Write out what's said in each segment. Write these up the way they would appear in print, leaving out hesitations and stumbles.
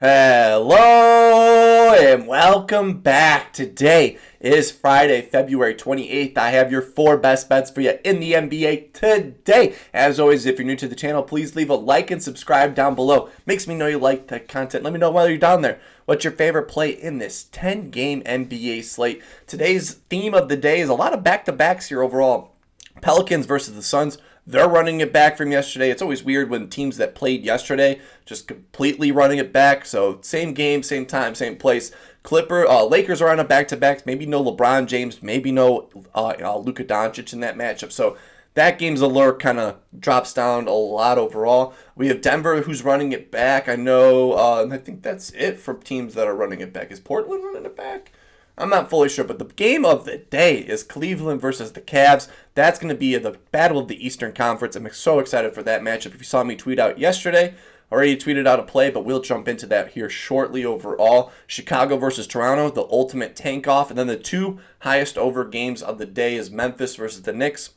Hello and welcome back. Today is Friday, February 28th. I have your 4 best bets for you in the NBA today. As always, if you're new to the channel, please leave a like and subscribe down below. Makes me know you like the content. Let me know while you're down there. What's your favorite play in this 10-game NBA slate? Today's theme of the day is a lot of back-to-backs here overall. Pelicans versus the Suns. They're running it back from yesterday. It's always weird when teams that played yesterday just completely running it back. So same game, same time, same place. Lakers are on a back-to-back. Maybe no LeBron James, maybe no Luka Doncic in that matchup. So that game's allure kind of drops down a lot overall. We have Denver who's running it back. I know, and I think that's it for teams that are running it back. Is Portland running it back? I'm not fully sure, but the game of the day is Cleveland versus the Cavs. That's going to be the Battle of the Eastern Conference. I'm so excited for that matchup. If you saw me tweet out yesterday, already tweeted out a play, but we'll jump into that here shortly overall. Chicago versus Toronto, the ultimate tank-off. And then the 2 highest over games of the day is Memphis versus the Knicks.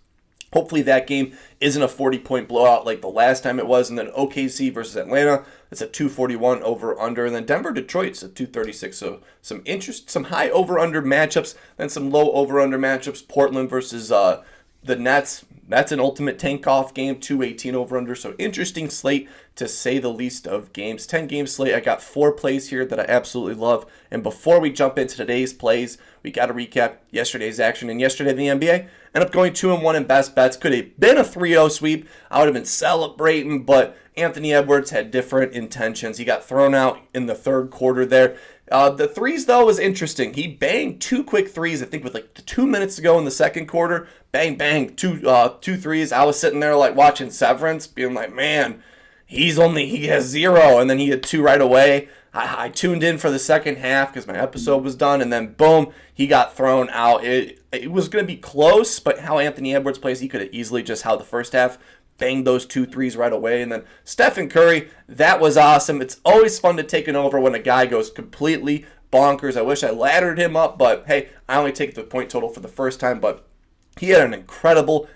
Hopefully that game isn't a 40-point blowout like the last time it was. And then OKC versus Atlanta, it's a 241 over-under. And then Denver-Detroit's a 236. So some high over-under matchups, then some low over-under matchups. Portland versus the Nets. That's an ultimate tank-off game, 218 over-under. So interesting slate to say the least of games. 10-game slate. I got 4 plays here that I absolutely love. And before we jump into today's plays, we got to recap yesterday's action. And yesterday in the NBA, ended up going 2-1 in best bets. Could have been a 3-0 sweep. I would have been celebrating, but Anthony Edwards had different intentions. He got thrown out in the third quarter there. The threes, though, was interesting. He banged 2 quick threes, I think, with like 2 minutes to go in the second quarter. Bang, bang, two threes. I was sitting there like watching Severance, being like, man, he has 0, and then he had 2 right away. I tuned in for the second half because my episode was done, and then boom, he got thrown out. It was going to be close, but how Anthony Edwards plays, he could have easily just held the first half, banged those 2 threes right away. And then Stephen Curry, that was awesome. It's always fun to take an over when a guy goes completely bonkers. I wish I laddered him up, but hey, I only take the point total for the first time, but he had an incredible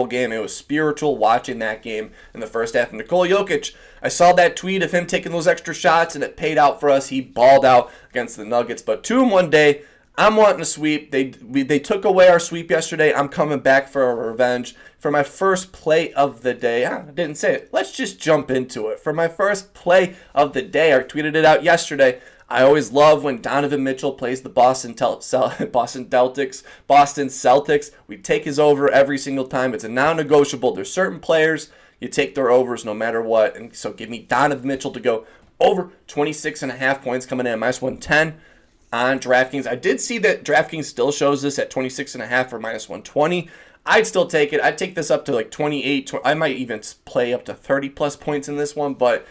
game. It was spiritual watching that game in the first half. And Nikola Jokic, I saw that tweet of him taking those extra shots, and it paid out for us. He balled out against the Nuggets. But 2 in 1 day, I'm wanting a sweep. They took away our sweep yesterday. I'm coming back for a revenge. For my first play of the day, I didn't say it. Let's just jump into it. For my first play of the day, I tweeted it out yesterday. I always love when Donovan Mitchell plays the Boston Celtics. We take his over every single time. It's a non-negotiable. There's certain players, you take their overs no matter what. And so give me Donovan Mitchell to go over 26.5 points coming in at -110 on DraftKings. I did see that DraftKings still shows this at 26.5 for -120. I'd still take it. I'd take this up to like 28. I might even play up to 30-plus points in this one, but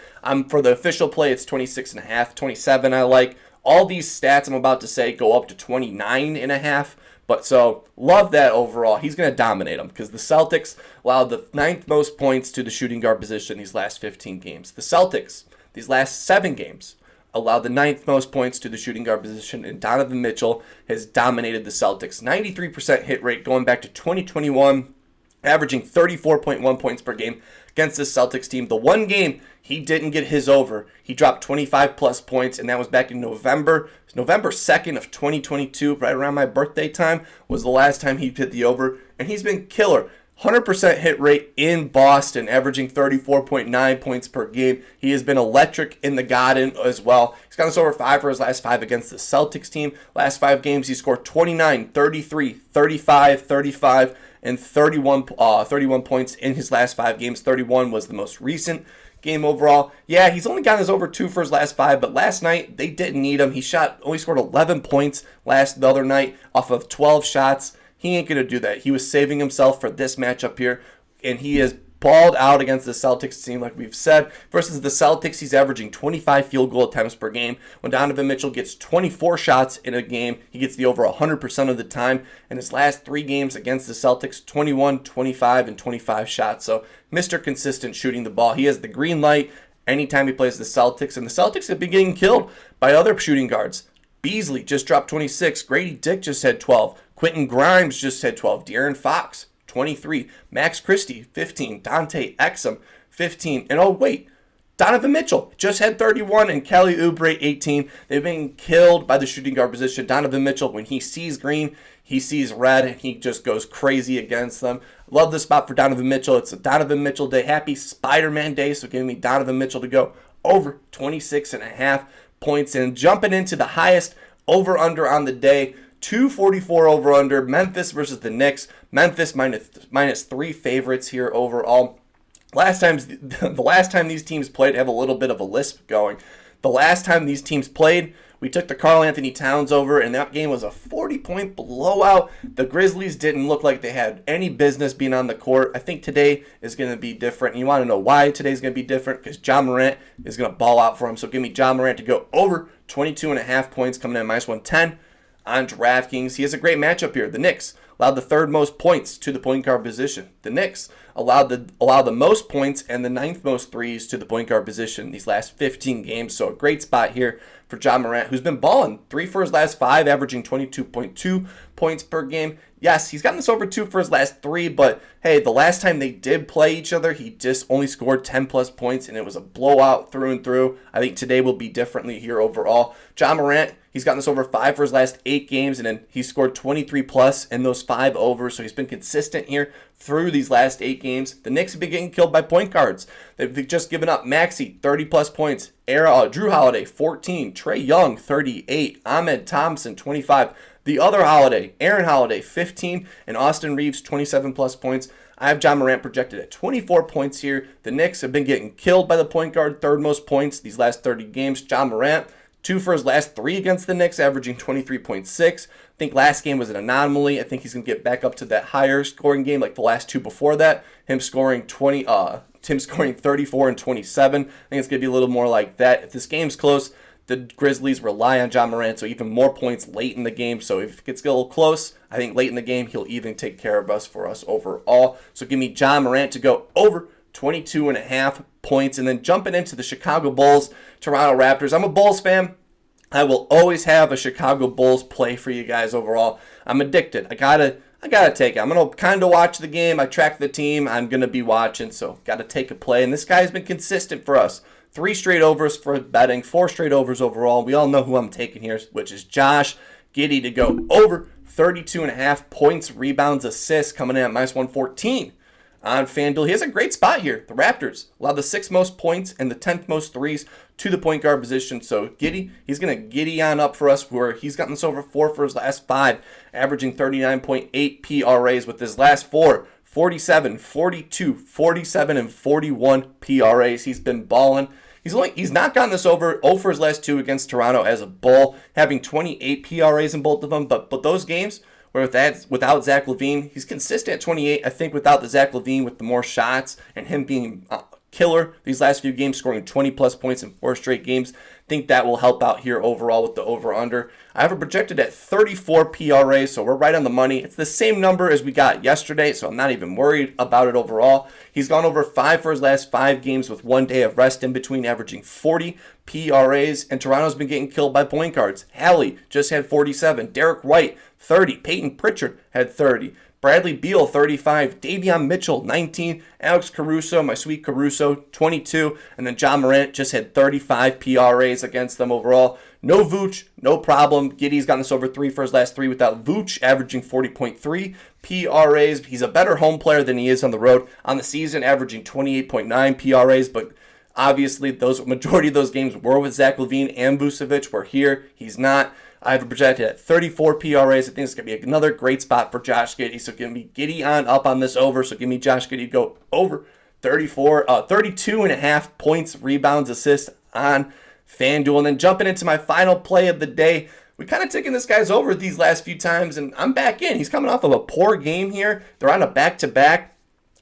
for the official play, it's 26.5, 27 I like. All these stats I'm about to say go up to 29.5, but so love that overall. He's going to dominate them because the Celtics allowed the 9th most points to the shooting guard position these last 15 games. The Celtics, these last 7 games, allowed the 9th most points to the shooting guard position, and Donovan Mitchell has dominated the Celtics. 93% hit rate going back to 2021, averaging 34.1 points per game against the Celtics team. The one game he didn't get his over, he dropped 25-plus points, and that was back in November 2nd of 2022, right around my birthday time, was the last time he hit the over, and he's been killer. 100% hit rate in Boston, averaging 34.9 points per game. He has been electric in the Garden as well. He's got us over 5 for his last 5 against the Celtics team. Last 5 games, he scored 29, 33, 35, 35, and 31 points in his last 5 games. 31 was the most recent game overall. Yeah, he's only gotten us over 2 for his last 5, but last night they didn't need him. He only scored 11 points the other night off of 12 shots. He ain't going to do that. He was saving himself for this matchup here, and he has balled out against the Celtics team, like we've said. Versus the Celtics, he's averaging 25 field goal attempts per game. When Donovan Mitchell gets 24 shots in a game, he gets the over 100% of the time. In his last 3 games against the Celtics, 21, 25, and 25 shots. So Mr. Consistent shooting the ball. He has the green light anytime he plays the Celtics, and the Celtics have been getting killed by other shooting guards. Beasley just dropped 26. Grady Dick just had 12. Quentin Grimes just had 12. De'Aaron Fox, 23. Max Christie, 15. Dante Exum, 15. And oh, wait. Donovan Mitchell just had 31 and Kelly Oubre 18. They've been killed by the shooting guard position. Donovan Mitchell, when he sees green, he sees red, and he just goes crazy against them. Love the spot for Donovan Mitchell. It's a Donovan Mitchell day. Happy Spider-Man day, so give me Donovan Mitchell to go over 26.5 points. And jumping into the highest over-under on the day, 244 over-under, Memphis versus the Knicks. Memphis minus 3 favorites here overall. The last time these teams played, I have a little bit of a lisp going. The last time these teams played, we took the Karl Anthony Towns over, and that game was a 40-point blowout. The Grizzlies didn't look like they had any business being on the court. I think today is going to be different. And you want to know why today's going to be different? Because Ja Morant is going to ball out for him. So give me Ja Morant to go over 22.5 points, coming in minus 110 on DraftKings. He has a great matchup here. The Knicks allowed the third most points to the point guard position. The Knicks allowed the most points and the ninth most threes to the point guard position these last 15 games. So a great spot here for Ja Morant, who's been balling 3 for his last 5, averaging 22.2 points per game. Yes, he's gotten this over 2 for his last 3, but hey, the last time they did play each other, he just only scored 10 plus points, and it was a blowout through and through. I think today will be differently here overall. Ja Morant, he's gotten this over 5 for his last 8 games, and then he scored 23 plus in those 5 overs, so he's been consistent here through these last 8 games. The Knicks have been getting killed by point guards. They've just given up Maxey, 30 plus points, Drew Holiday, 14, Trae Young, 38, Ahmed Thompson, 25. The other Holiday, Aaron Holiday, 15, and Austin Reeves, 27 plus points. I have Ja Morant projected at 24 points here. The Knicks have been getting killed by the point guard, third most points these last 30 games. Ja Morant, 2 for his last 3 against the Knicks, averaging 23.6. I think last game was an anomaly. I think he's going to get back up to that higher scoring game like the last 2 before that. Him scoring 34 and 27. I think it's going to be a little more like that. If this game's close, the Grizzlies rely on Ja Morant, so even more points late in the game. So if it gets a little close, I think late in the game, he'll even take care of us for us overall. So give me Ja Morant to go over 22.5 points. And then jumping into the Chicago Bulls, Toronto Raptors. I'm a Bulls fan. I will always have a Chicago Bulls play for you guys overall. I'm addicted. I gotta take it. I'm gonna kind of watch the game. I track the team. I'm gonna be watching, so gotta take a play. And this guy's been consistent for us. 3 straight overs for betting, 4 straight overs overall. We all know who I'm taking here, which is Josh Giddey to go over 32.5 points, rebounds, assists, coming in at minus 114 on FanDuel. He has a great spot here. The Raptors allow the 6th most points and the 10th most threes to the point guard position. So Giddey, he's going to Giddey on up for us, where he's gotten this over 4 for his last 5, averaging 39.8 PRAs with his last 4. 47, 42, 47, and 41 PRAs. He's been balling. He's not gotten this over 0 for his last 2 against Toronto as a Bull, having 28 PRAs in both of them. But those games where without Zach LaVine, he's consistent at 28. I think without the Zach LaVine with the more shots and him being killer these last few games, scoring 20 plus points in 4 straight games, I think that will help out here overall with the over-under. I have it projected at 34 PRA, so we're right on the money. It's the same number as we got yesterday, so I'm not even worried about it overall. He's gone over 5 for his last 5 games with 1 day of rest in between, averaging 40 PRAs, and Toronto's been getting killed by point guards. Hallie just had 47, Derek White, 30, Peyton Pritchard had 30. Bradley Beal, 35. Davion Mitchell, 19. Alex Caruso, my sweet Caruso, 22. And then Ja Morant just had 35 PRAs against them overall. No Vooch, no problem. Giddey's gotten this over 3 for his last 3 without Vooch, averaging 40.3 PRAs. He's a better home player than he is on the road. On the season, averaging 28.9 PRAs, but obviously those majority of those games were with Zach LaVine and Vucevic, where here he's not. I have it projected at 34 PRAs. I think it's going to be another great spot for Josh Giddey. So give me Giddey on up on this over. So give me Josh Giddey to go over 32.5 points, rebounds, assists on FanDuel. And then jumping into my final play of the day, we kind of taken this guy's over these last few times, and I'm back in. He's coming off of a poor game here. They're on a back-to-back.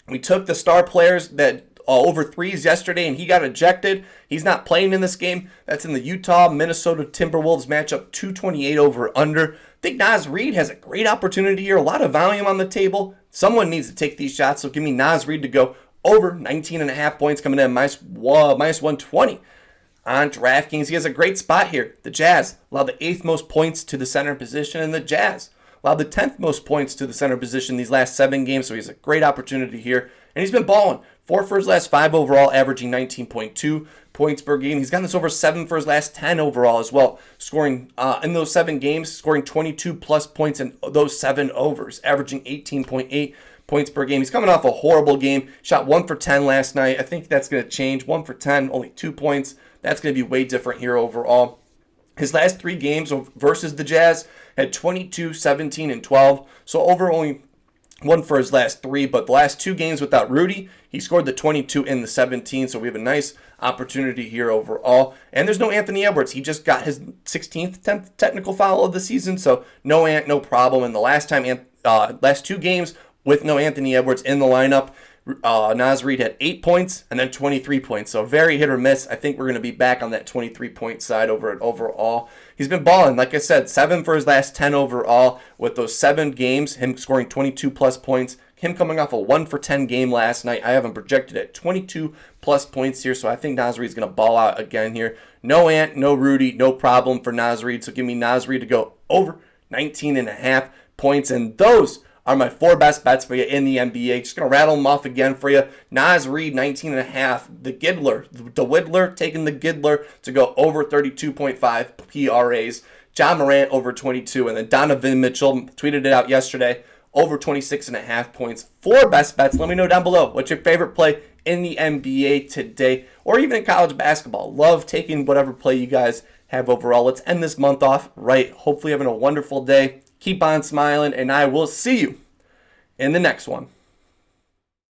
We took the star players that over 3s yesterday, and he got ejected. He's not playing in this game. That's in the Utah-Minnesota Timberwolves matchup, 228 over under. I think Naz Reid has a great opportunity here. A lot of volume on the table. Someone needs to take these shots, so give me Naz Reid to go over 19.5 points, coming in minus 120 on DraftKings. He has a great spot here. The Jazz allow the 8th most points to the center position, and the Jazz allow the 10th most points to the center position these last 7 games, so he has a great opportunity here. And he's been balling 4 for his last 5 overall, averaging 19.2 points per game. He's gotten this over 7 for his last 10 overall as well, scoring in those 7 games, scoring 22 plus points in those 7 overs, averaging 18.8 points per game. He's coming off a horrible game. Shot 1 for 10 last night. I think that's going to change. 1 for 10, only 2 points. That's going to be way different here overall. His last 3 games versus the Jazz had 22, 17, and 12. So over only 1 for his last 3, but the last 2 games without Rudy, he scored the 22 and the 17, so we have a nice opportunity here overall. And there's no Anthony Edwards. He just got his 16th technical foul of the season, so no Ant, no problem. And the last 2 games with no Anthony Edwards in the lineup, Naz Reid had 8 points and then 23 points. So very hit or miss. I think we're going to be back on that 23-point side over at overall. He's been balling. Like I said, 7 for his last 10 overall. With those 7 games, him scoring 22 plus points. Him coming off a 1 for 10 game last night. I have him projected at 22 plus points here. So I think Naz Reid's going to ball out again here. No Ant, no Rudy, no problem for Naz Reid. So give me Naz Reid to go over 19.5 points. And those are my 4 best bets for you in the NBA. Just going to rattle them off again for you. Naz Reid, 19.5. The DaWiddler, taking the Giddler to go over 32.5 PRAs. John Morant, over 22. And then Donovan Mitchell, tweeted it out yesterday, over 26.5 points. 4 best bets. Let me know down below what's your favorite play in the NBA today, or even in college basketball. Love taking whatever play you guys have overall. Let's end this month off right. Hopefully having a wonderful day. Keep on smiling, and I will see you in the next one.